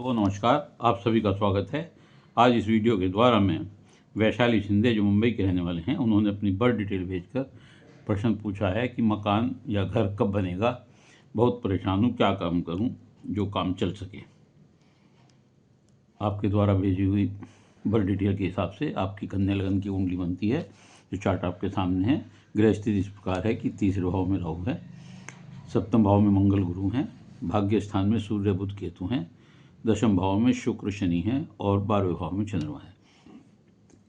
तो नमस्कार, आप सभी का स्वागत है। आज इस वीडियो के द्वारा मैं वैशाली शिंदे जो मुंबई के रहने वाले हैं, उन्होंने अपनी बर्थ डिटेल भेजकर प्रश्न पूछा है कि मकान या घर कब बनेगा। बहुत परेशान हूँ, क्या काम करूँ जो काम चल सके। आपके द्वारा भेजी हुई बर्थ डिटेल के हिसाब से आपकी कन्या लगन की उंगली बनती है। जो चार्ट आपके सामने है, ग्रह स्थिति इस प्रकार है कि तीसरे भाव में राहु है, सप्तम भाव में मंगल गुरु हैं, भाग्य स्थान में सूर्य बुध केतु हैं, दशम भाव में शुक्र शनि है और 12वें भाव में चंद्रमा है।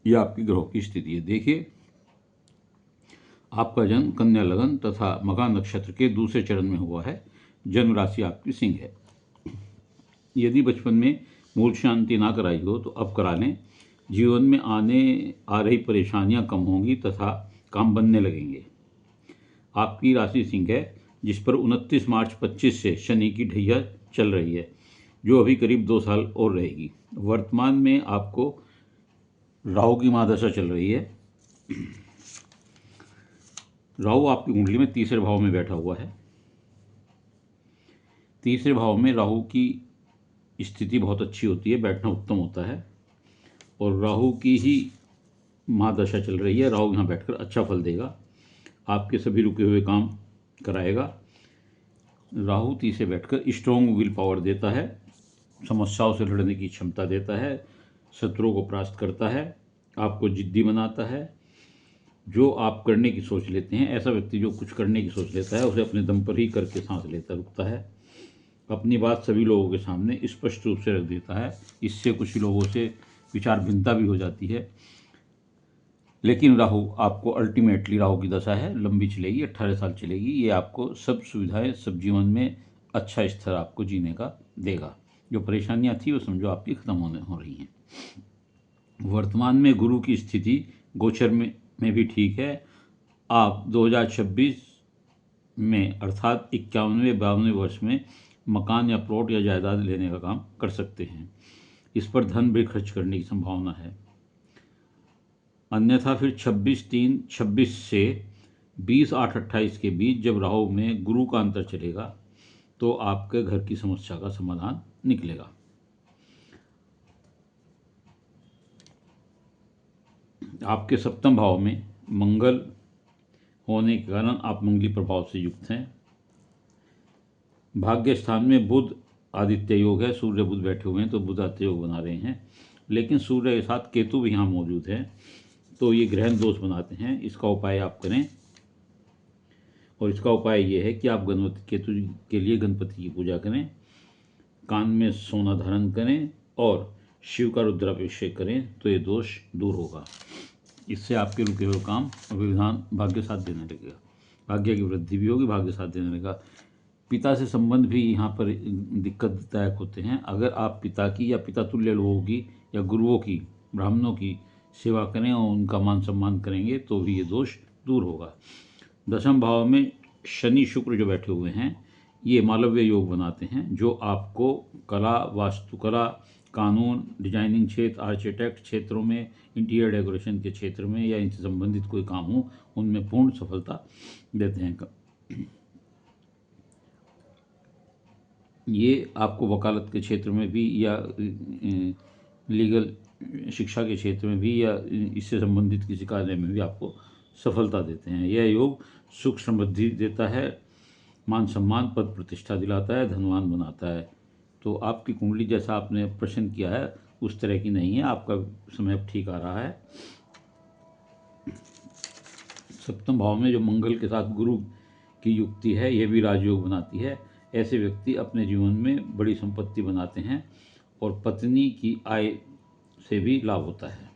यह आपकी ग्रहों की स्थिति है। देखिए, आपका जन्म कन्या लगन तथा मघा नक्षत्र के दूसरे चरण में हुआ है। जन्म राशि आपकी सिंह है। यदि बचपन में मूल शांति ना कराई हो तो अब करा लें। जीवन में आ रही परेशानियां कम होंगी तथा काम बनने लगेंगे। आपकी राशि सिंह है, जिस पर 29 मार्च 25 से शनि की ढैया चल रही है, जो अभी करीब 2 साल और रहेगी। वर्तमान में आपको राहु की महादशा चल रही है। राहु आपकी कुंडली में तीसरे भाव में बैठा हुआ है। तीसरे भाव में राहु की स्थिति बहुत अच्छी होती है, बैठना उत्तम होता है और राहु की ही महादशा चल रही है। राहु यहाँ बैठकर अच्छा फल देगा, आपके सभी रुके हुए काम कराएगा। राहु तीसरे बैठकर स्ट्रॉन्ग विल पावर देता है, समस्याओं से लड़ने की क्षमता देता है, शत्रुओं को परास्त करता है, आपको जिद्दी बनाता है। जो आप करने की सोच लेते हैं, ऐसा व्यक्ति जो कुछ करने की सोच लेता है उसे अपने दम पर ही करके सांस लेता रुकता है। अपनी बात सभी लोगों के सामने स्पष्ट रूप से रख देता है। इससे कुछ लोगों से विचार भिन्नता भी हो जाती है, लेकिन राहु आपको अल्टीमेटली, राहु की दशा है, लंबी चलेगी, 18 साल चलेगी। ये आपको सब सुविधाएं, सब जीवन में अच्छा स्तर आपको जीने का देगा। जो परेशानियां थी वो समझो आपकी खत्म हो रही हैं। वर्तमान में गुरु की स्थिति गोचर में भी ठीक है। आप 2026 में अर्थात 51वें 52वें वर्ष में मकान या प्लॉट या जायदाद लेने का काम कर सकते हैं। इस पर धन भी खर्च करने की संभावना है। अन्यथा फिर 26/3/26 से 20/8/28 के बीच जब राहु में गुरु का अंतर चलेगा तो आपके घर की समस्या का समाधान निकलेगा। आपके सप्तम भाव में मंगल होने के कारण आप मंगली प्रभाव से युक्त हैं। भाग्य स्थान में बुध आदित्य योग है, सूर्य बुध बैठे हुए हैं तो बुध आदित्य योग बना रहे हैं, लेकिन सूर्य के साथ केतु भी यहाँ मौजूद है, तो ये ग्रहण दोष बनाते हैं। इसका उपाय आप करें, और इसका उपाय ये है कि आप गणपति केतु के लिए गणपति की पूजा करें, कान में सोना धारण करें और शिव का रुद्राभिषेक करें, तो ये दोष दूर होगा। इससे आपके रुके हुए काम अभिविधान भाग्य साथ देने लगेगा, भाग्य की वृद्धि भी होगी, भाग्य साथ देने लगेगा। पिता से संबंध भी यहाँ पर दिक्कतदायक होते हैं। अगर आप पिता की या पिता तुल्य लोगों की या गुरुओं की, ब्राह्मणों की सेवा करें और उनका मान सम्मान करेंगे तो भी ये दोष दूर होगा। दशम भाव में शनि शुक्र जो बैठे हुए हैं, ये मालव्य योग बनाते हैं, जो आपको कला, वास्तुकला, कानून, डिजाइनिंग क्षेत्र, आर्किटेक्ट क्षेत्रों में, इंटीरियर डेकोरेशन के क्षेत्र में या इनसे संबंधित कोई काम हो, उनमें पूर्ण सफलता देते हैं। ये आपको वकालत के क्षेत्र में भी या लीगल शिक्षा के क्षेत्र में भी या इससे संबंधित किसी कार्य में भी आपको सफलता देते हैं। यह योग सुख समृद्धि देता है, मान सम्मान, पद प्रतिष्ठा दिलाता है, धनवान बनाता है। तो आपकी कुंडली जैसा आपने प्रश्न किया है उस तरह की नहीं है, आपका समय अब ठीक आ रहा है। सप्तम भाव में जो मंगल के साथ गुरु की युक्ति है, यह भी राजयोग बनाती है। ऐसे व्यक्ति अपने जीवन में बड़ी संपत्ति बनाते हैं और पत्नी की आय से भी लाभ होता है।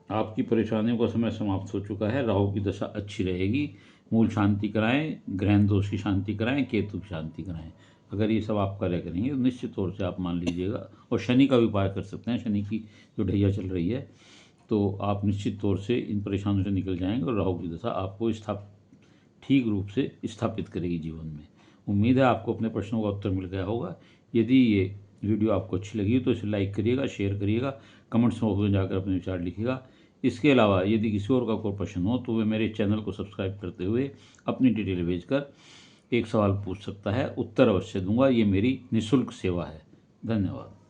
आपकी परेशानियों का समय समाप्त हो चुका है। राहु की दशा अच्छी रहेगी। मूल शांति कराएं, ग्रहण दोष की शांति कराएं, केतु की शांति कराएं। अगर ये सब आप कार्य करेंगे तो निश्चित तौर से आप मान लीजिएगा। और शनि का भी उपाय कर सकते हैं। शनि की जो ढैया चल रही है तो आप निश्चित तौर से इन परेशानियों से निकल जाएंगे और राहु की दशा आपको ठीक रूप से स्थापित करेगी जीवन में। उम्मीद है आपको अपने प्रश्नों का उत्तर मिल गया होगा। यदि ये वीडियो आपको अच्छी लगी तो इसे लाइक करिएगा, शेयर करिएगा, कमेंट्स बॉक्स में जाकर अपने विचार लिखिएगा। इसके अलावा यदि किसी और का कोई प्रश्न हो तो वे मेरे चैनल को सब्सक्राइब करते हुए अपनी डिटेल भेजकर एक सवाल पूछ सकता है, उत्तर अवश्य दूंगा। ये मेरी निःशुल्क सेवा है। धन्यवाद।